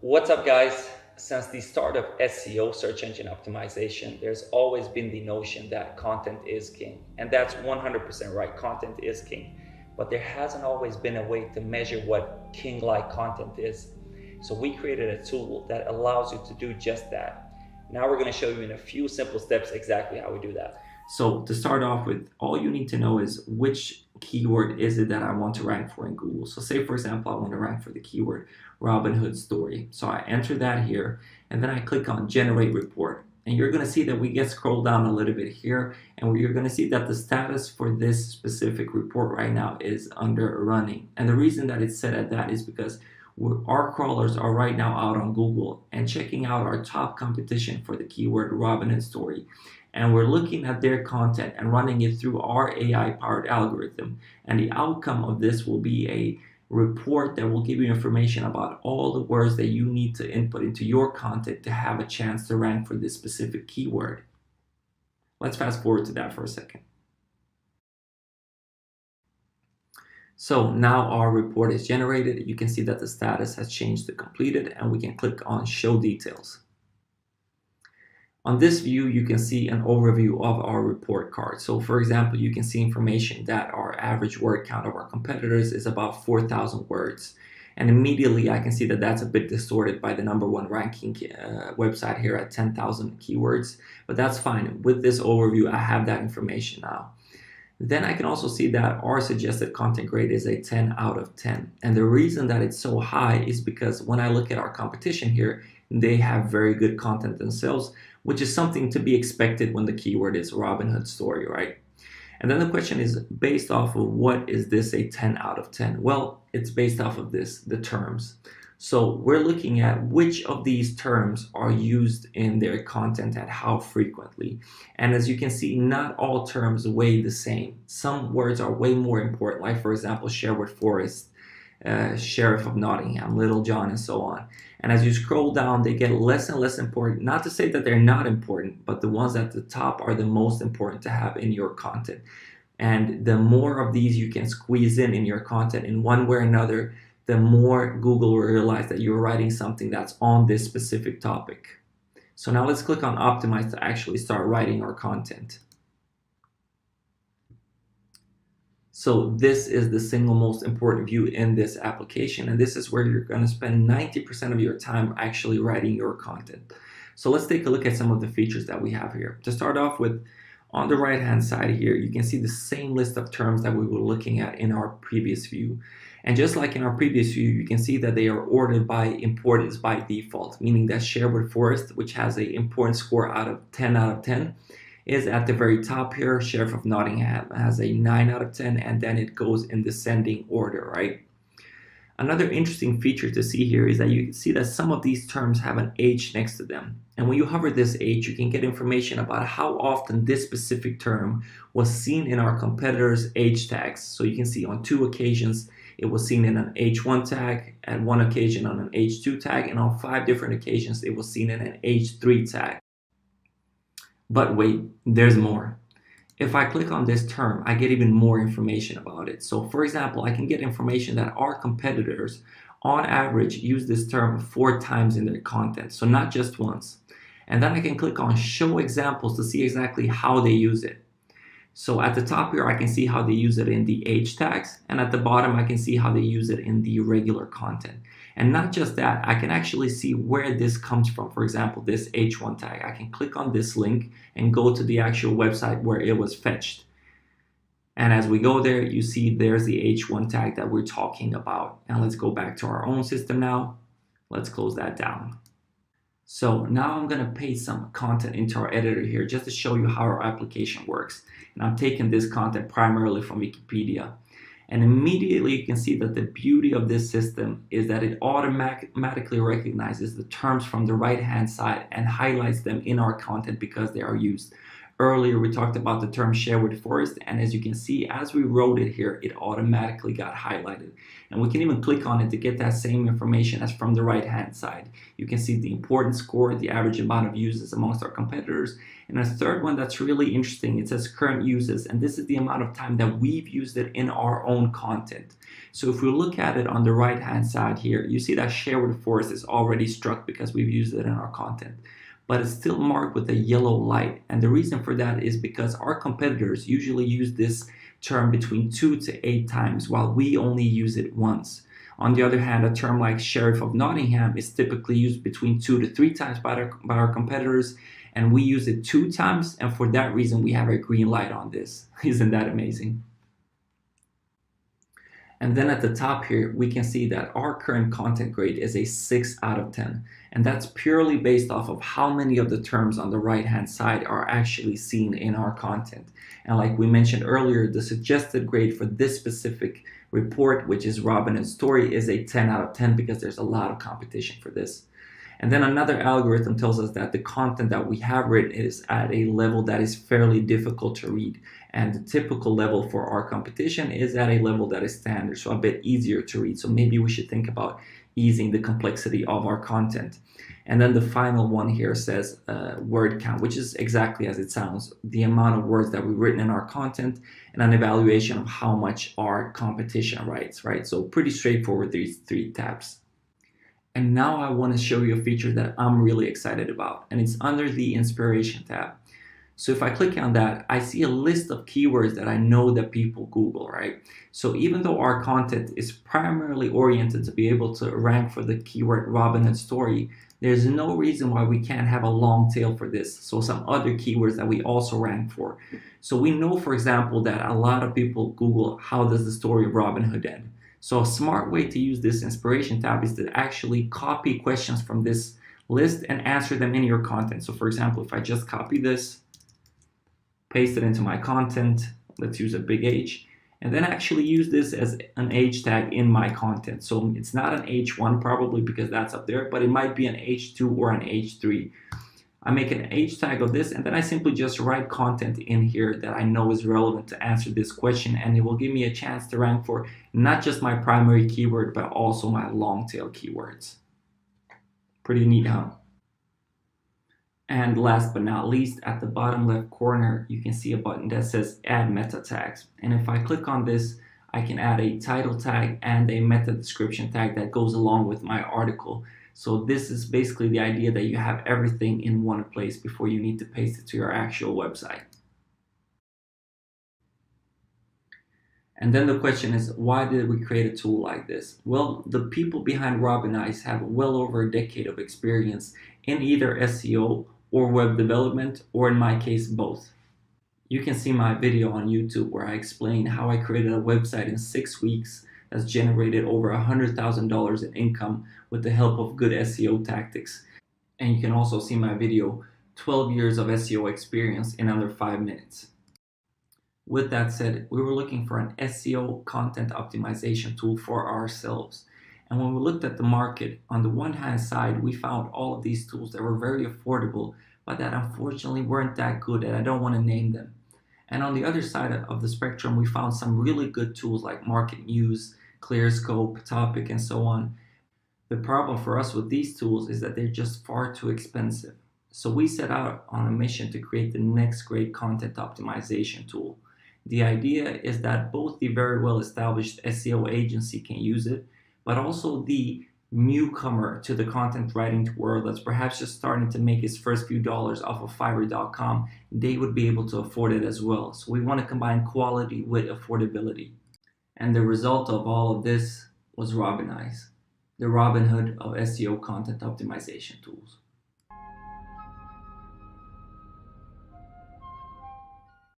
What's up, guys? Since the start of SEO, search engine optimization, there's always been the notion that content is king. And that's 100% right. Content is king. But there hasn't always been a way to measure what king-like content is. So we created a tool that allows you to do just that. Now we're going to show you in a few simple steps exactly how we do that. So to start off with, all you need to know is which keyword is it that I want to rank for in Google. So say, for example, I want to rank for the keyword Robinhood story. So I enter that here, and then I click on generate report. And you're going to see that we get scrolled down a little bit here, and you're going to see that the status for this specific report right now is under running. And the reason that it's set at that is because our crawlers are right now out on Google and checking out our top competition for the keyword Robinhood story. And we're looking at their content and running it through our AI-powered algorithm. And the outcome of this will be a report that will give you information about all the words that you need to input into your content to have a chance to rank for this specific keyword. Let's fast forward to that for a second. So now our report is generated. You can see that the status has changed to completed, and we can click on show details. On this view, you can see an overview of our report card. So for example, you can see information that our average word count of our competitors is about 4,000 words. And immediately I can see that that's a bit distorted by the #1 ranking website here at 10,000 keywords, but that's fine. With this overview, I have that information now. Then I can also see that our suggested content grade is a 10 out of 10. And the reason that it's so high is because when I look at our competition here, they have very good content themselves, which is something to be expected when the keyword is Robinhood story, right? And then the question is, based off of what is this a 10 out of 10? Well, it's based off of the terms. So we're looking at which of these terms are used in their content and how frequently. And as you can see, not all terms weigh the same. Some words are way more important, like for example, Sherwood Forest, Sheriff of Nottingham, Little John, and so on. And as you scroll down, they get less and less important. Not to say that they're not important, but the ones at the top are the most important to have in your content. And the more of these you can squeeze in your content in one way or another, the more Google will realize that you're writing something that's on this specific topic. So now let's click on Optimize to actually start writing our content. So this is the single most important view in this application, and this is where you're going to spend 90% of your time actually writing your content. So let's take a look at some of the features that we have here. To start off with, on the right hand side here, you can see the same list of terms that we were looking at in our previous view. And just like in our previous view, you can see that they are ordered by importance by default, meaning that Sherwood Forest, which has an importance score of 10 out of 10, is at the very top here. Sheriff of Nottingham has a 9 out of 10, and then it goes in descending order, right? Another interesting feature to see here is that you can see that some of these terms have an H next to them. And when you hover this H, you can get information about how often this specific term was seen in our competitors' H tags. So you can see on 2 occasions, it was seen in an H1 tag, at 1 occasion on an H2 tag, and on 5 different occasions, it was seen in an H3 tag. But wait, there's more. If I click on this term, I get even more information about it. So for example, I can get information that our competitors on average use this term 4 times in their content. So not just once. And then I can click on show examples to see exactly how they use it. So at the top here, I can see how they use it in the H tags, and at the bottom, I can see how they use it in the regular content. And not just that, I can actually see where this comes from. For example, this H1 tag, I can click on this link and go to the actual website where it was fetched. And as we go there, you see there's the H1 tag that we're talking about. And let's go back to our own system now. Let's close that down. So now I'm going to paste some content into our editor here just to show you how our application works. And I'm taking this content primarily from Wikipedia. And immediately you can see that the beauty of this system is that it automatically recognizes the terms from the right hand side and highlights them in our content because they are used. Earlier, we talked about the term Sherwood Forest, and as you can see, as we wrote it here, it automatically got highlighted. And we can even click on it to get that same information as from the right-hand side. You can see the importance score, the average amount of uses amongst our competitors. And a third one that's really interesting, it says current uses, and this is the amount of time that we've used it in our own content. So if we look at it on the right-hand side here, you see that Sherwood Forest is already struck because we've used it in our content, but it's still marked with a yellow light. And the reason for that is because our competitors usually use this term between 2 to 8 times, while we only use it once. On the other hand, a term like Sheriff of Nottingham is typically used between 2 to 3 times by our competitors, and we use it 2 times, and for that reason we have a green light on this. Isn't that amazing? And then at the top here, we can see that our current content grade is a 6 out of 10. And that's purely based off of how many of the terms on the right-hand side are actually seen in our content. And like we mentioned earlier, the suggested grade for this specific report, which is Robinhood Story, is a 10 out of 10 because there's a lot of competition for this. And then another algorithm tells us that the content that we have written is at a level that is fairly difficult to read. And the typical level for our competition is at a level that is standard, so a bit easier to read. So maybe we should think about easing the complexity of our content. And then the final one here says word count, which is exactly as it sounds, the amount of words that we've written in our content and an evaluation of how much our competition writes, right? So pretty straightforward, these 3 tabs. And now I want to show you a feature that I'm really excited about, and it's under the Inspiration tab. So if I click on that, I see a list of keywords that I know that people Google, right? So even though our content is primarily oriented to be able to rank for the keyword Robinhood Story, there's no reason why we can't have a long tail for this. So some other keywords that we also rank for. So we know, for example, that a lot of people Google, how does the story of Robinhood end? So a smart way to use this Inspiration tab is to actually copy questions from this list and answer them in your content. So for example, if I just copy this, paste it into my content, let's use a big H, and then actually use this as an H tag in my content. So it's not an H1 probably because that's up there, but it might be an H2 or an H3. I make an H tag of this, and then I simply just write content in here that I know is relevant to answer this question, and it will give me a chance to rank for not just my primary keyword, but also my long tail keywords. Pretty neat, huh? And last but not least, at the bottom left corner, you can see a button that says Add Meta Tags. And if I click on this, I can add a title tag and a meta description tag that goes along with my article. So this is basically the idea that you have everything in one place before you need to paste it to your actual website. And then the question is, why did we create a tool like this? Well, the people behind Robinize have well over a decade of experience in either SEO or web development, or in my case, both. You can see my video on YouTube where I explain how I created a website in 6 weeks that's generated over $100,000 in income with the help of good SEO tactics. And you can also see my video, 12 years of SEO experience in under 5 minutes. With that said, we were looking for an SEO content optimization tool for ourselves. And when we looked at the market, on the one hand side, we found all of these tools that were very affordable, but that unfortunately weren't that good, and I don't want to name them. And on the other side of the spectrum, we found some really good tools like Market News, ClearScope, Topic, and so on. The problem for us with these tools is that they're just far too expensive. So we set out on a mission to create the next great content optimization tool. The idea is that both the very well-established SEO agency can use it, but also the newcomer to the content writing world that's perhaps just starting to make his first few dollars off of Fiverr.com, they would be able to afford it as well. So we want to combine quality with affordability. And the result of all of this was Robinize, the Robinhood of SEO content optimization tools.